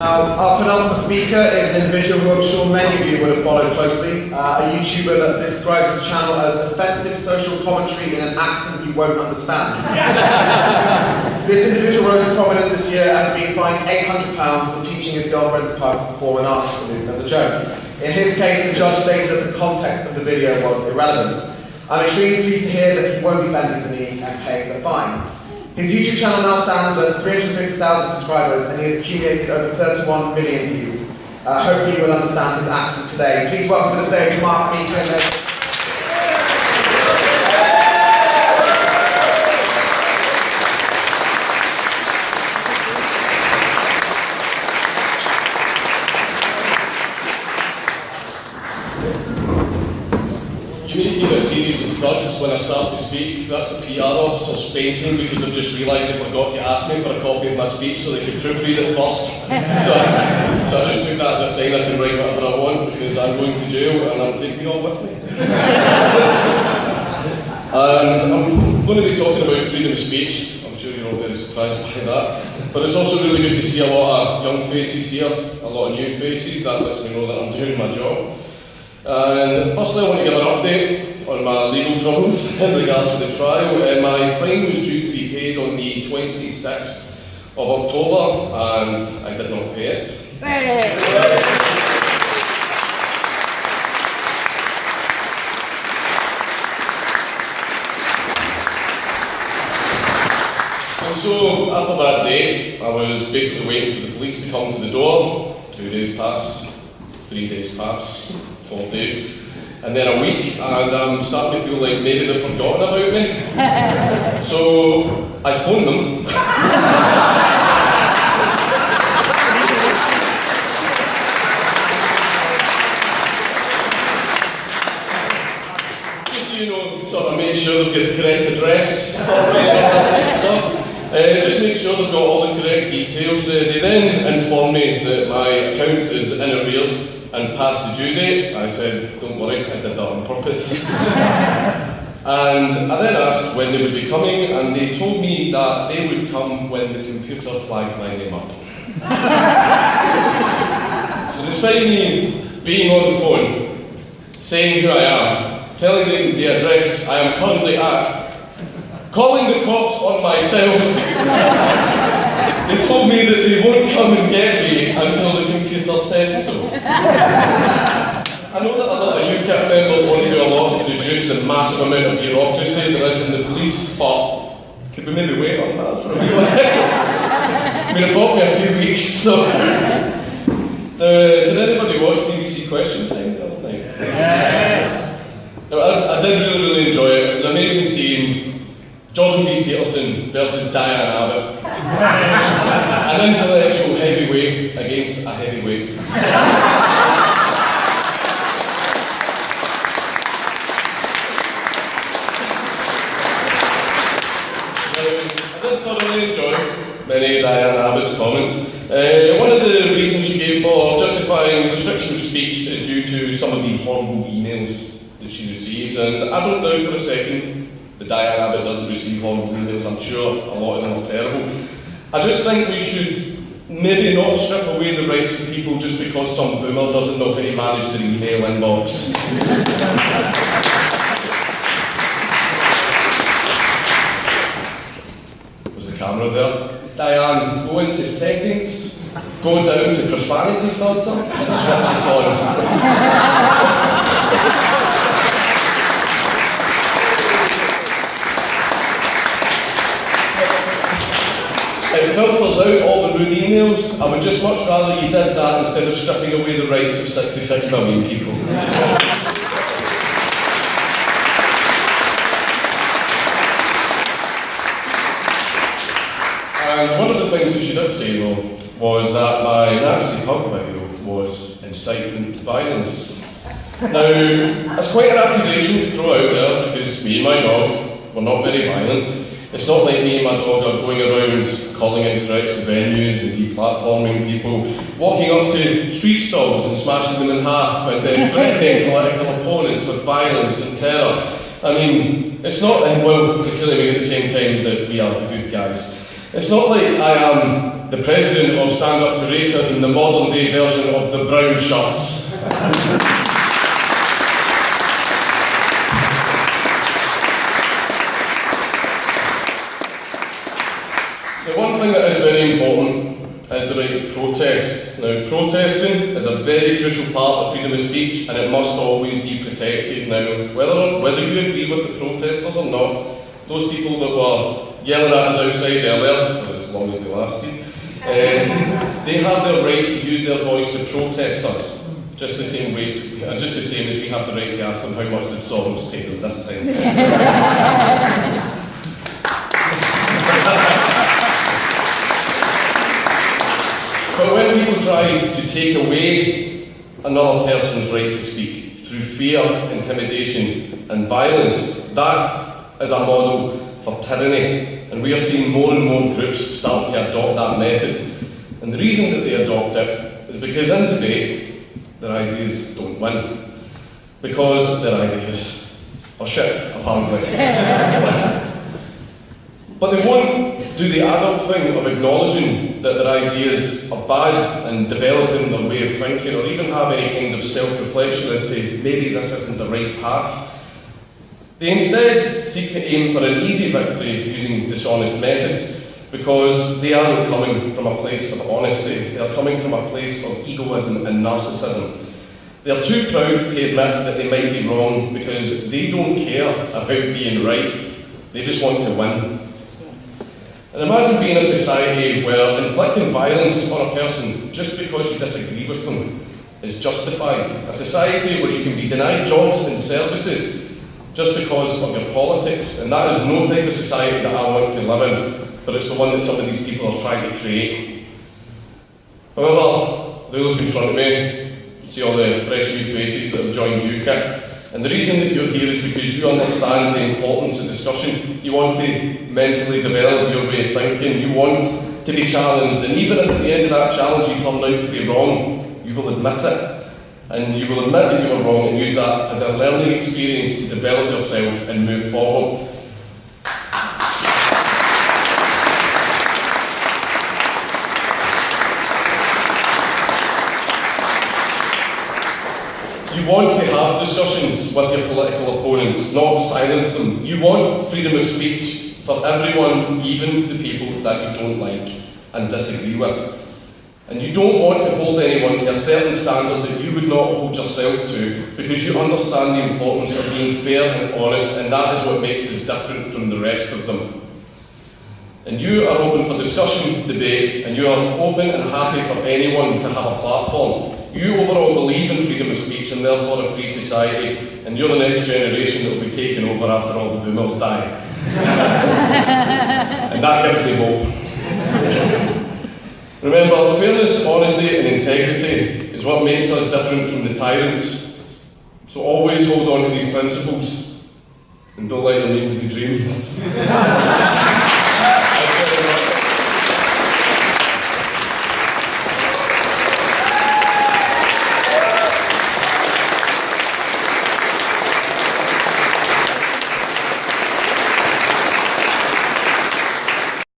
Our penultimate speaker is an individual who I'm sure many of you would have followed closely, a YouTuber that describes his channel as offensive social commentary in an accent you won't understand. This individual rose to prominence this year after being fined £800 for teaching his girlfriend's pug to perform an art salute as a joke. In his case, the judge stated that the context of the video was irrelevant. I'm extremely pleased to hear that he won't be bending the knee and paying the fine. His YouTube channel now stands at 350,000 subscribers and he has accumulated over 31 million views. Hopefully you will understand his accent today. Please welcome to the stage Mark Meekin. You may hear a series of thuds when I start to speak. That's the PR officers fainting because they've just realised they forgot to ask me for a copy of my speech so they could proofread it first. So I just took that as a sign I can write whatever I want because I'm going to jail and I'm taking you all with me. And I'm going to be talking about freedom of speech. I'm sure you're all very surprised by that. But it's also really good to see a lot of young faces here, a lot of new faces. That lets me know that I'm doing my job. And firstly, I want to give an update on my legal troubles in regards to the trial. My fine was due to be paid on the 26th of October, and I did not pay it. And so, after that day, I was basically waiting for the police to come to the door. 2 days pass, 3 days pass, 4 days, and then a week, and I'm starting to feel like maybe they've forgotten about me. So I phoned them. Just so you know, sort of make sure they've got the correct address, just make sure they've got all the correct details. They then informed me that my account is in arrears and past the due date. I said, don't worry, I did that on purpose. And I then asked when they would be coming, and they told me that they would come when the computer flagged my name up. So despite me being on the phone, saying who I am, telling them the address I am currently at, calling the cops on myself, they told me that they won't come and get me until the computer says so. I know that a lot of UKIP members want to do a lot to reduce the massive amount of bureaucracy there is in the police, but could we maybe wait on that for a wee while? I mean, it bought me a few weeks, so... did anybody watch BBC Question Time the other night? Yes. No, I did really enjoy it. It was amazing seeing Jordan B. Peterson versus Diane Abbott. An intellectual heavyweight against a heavyweight. I did thoroughly enjoy many of Diane Abbott's comments. One of the reasons she gave for justifying restriction of speech is due to some of the horrible emails that she receives, and I don't doubt for a second that Diane Abbott doesn't receive horrible emails. I'm sure a lot of them are terrible. I just think we should maybe not strip away the rights of people just because some boomer doesn't know how to manage their email inbox. Was the camera there? Diane, go into settings, go down to profanity filter and switch it on. It filters out all the rude emails. I would just much rather you did that instead of stripping away the rights of 66 million people. And one of the things that she did say, though, was that my Nazi pub video was incitement to violence. Now, that's quite an accusation to throw out there because me and my dog were not very violent. It's not like me and my dog are going around calling in threats to venues and deplatforming people, walking up to street stalls and smashing them in half, and then threatening political opponents with violence and terror. I mean, it's not, well, we're killing me at the same time that we are the good guys. It's not like I am the president of Stand Up to Racism, the modern day version of the brown shirts. The one thing that is very important is the right to protest. Now, protesting is a very crucial part of freedom of speech, and it must always be protected. Now, whether you agree with the protesters or not, those people that were yelling at us outside earlier, for as long as they lasted, they have their right to use their voice to protest us, just the same as we have the right to ask them how much did Soros pay them this time. But when people try to take away another person's right to speak through fear, intimidation and violence, that is a model for tyranny, and we are seeing more and more groups start to adopt that method. And the reason that they adopt it is because in debate, their ideas don't win. Because their ideas are shit, apparently. But they won't do the adult thing of acknowledging that their ideas are bad and developing their way of thinking, or even have any kind of self-reflection as to maybe this isn't the right path. They instead seek to aim for an easy victory using dishonest methods, because they aren't coming from a place of honesty, they are coming from a place of egoism and narcissism. They are too proud to admit that they might be wrong because they don't care about being right, they just want to win. And imagine being in a society where inflicting violence on a person just because you disagree with them is justified. A society where you can be denied jobs and services just because of your politics. And that is no type of society that I want to live in, but it's the one that some of these people are trying to create. However, they look in front of me, see all the fresh new faces that have joined UKIP. And the reason that you're here is because you understand the importance of discussion. You want to mentally develop your way of thinking. You want to be challenged. And even if at the end of that challenge you turn out to be wrong, you will admit it. And you will admit that you were wrong and use that as a learning experience to develop yourself and move forward. You want to have discussions with your political opponents, not silence them. You want freedom of speech for everyone, even the people that you don't like and disagree with. And you don't want to hold anyone to a certain standard that you would not hold yourself to, because you understand the importance of being fair and honest, and that is what makes us different from the rest of them. And you are open for discussion, debate, and you are open and happy for anyone to have a platform. You overall believe in freedom of speech and therefore a free society, and you're the next generation that will be taken over after all the boomers die. And that gives me hope. Remember, fairness, honesty and integrity is what makes us different from the tyrants. So always hold on to these principles and don't let your dreams be dreams.